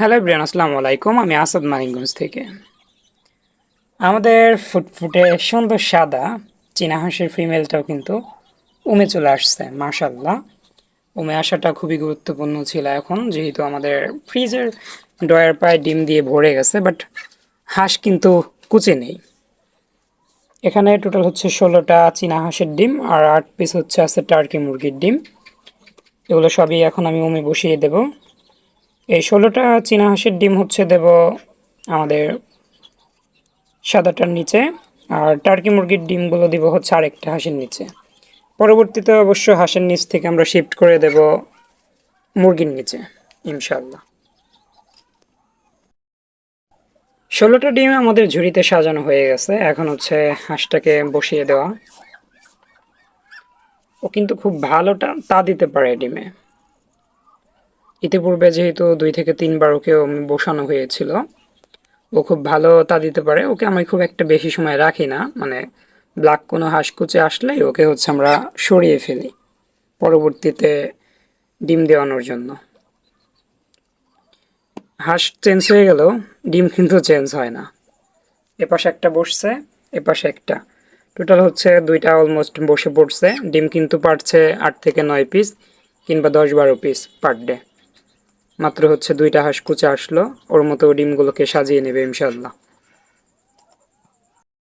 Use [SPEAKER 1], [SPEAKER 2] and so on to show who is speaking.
[SPEAKER 1] Hello everyone, আসসালামু আলাইকুম। আমি আসাদ মানিকগঞ্জ থেকে। আমাদের ফুটফুটে সুন্দর সাদা চীনা হাঁসের ফিমেলটাও কিন্তু উমে চলে আসছে। মাশাল্লাহ, উমে আসাটা খুবই গুরুত্বপূর্ণ ছিল এখন, যেহেতু আমাদের ফ্রিজের ড্রয়ার প্রায় ডিম দিয়ে ভরে গেছে, বাট হাঁস কিন্তু কুচে নেই। এখানে টোটাল হচ্ছে 16টা চীনা হাঁসের ডিম আর 8 পিস হচ্ছে আছে টার্কি মুরগির ডিম। এগুলো সবই এখন আমি উমে বসিয়ে দেব। এই 16টা চীনা হাঁসের ডিম হচ্ছে দেব আমাদের সাদাটার নিচে, আর টার্কি মুরগির ডিমগুলো দিব হচ্ছে আরেকটা হাঁসের নিচে। পরবর্তীতে অবশ্য হাঁসের নিচ থেকে আমরা শিফট করে দেব মুরগির নিচে ইনশাল্লাহ। 16টা ডিম আমাদের ঝুড়িতে সাজানো হয়ে গেছে, এখন হচ্ছে হাঁসটাকে বসিয়ে দেওয়া। ও কিন্তু খুব ভালোটা তা দিতে পারে ডিমে। ইতিপূর্বে যেহেতু 2 থেকে 3 বার ওকে বসানো হয়েছিল, ও খুব ভালো তা দিতে পারে। ওকে আমি খুব একটা বেশি সময় রাখি না, মানে ব্ল্যাক কোনো হাঁস কুচে আসলেই ওকে হচ্ছে আমরা সরিয়ে ফেলি পরবর্তীতে ডিম দেওয়ানোর জন্য। হাঁস চেঞ্জ হয়ে গেলেও ডিম কিন্তু চেঞ্জ হয় না। এপাশে একটা বসছে, এপাশে একটা, টোটাল হচ্ছে 2টা অলমোস্ট বসে পড়ছে। ডিম কিন্তু পারছে 8 থেকে 9 পিস কিংবা 10-12 পিস পার ডে। মাত্র হচ্ছে 2টা হাঁস কুচে আসলো, ওর মতো ডিমগুলোকে সাজিয়ে নেবে ইনশাল্লাহ।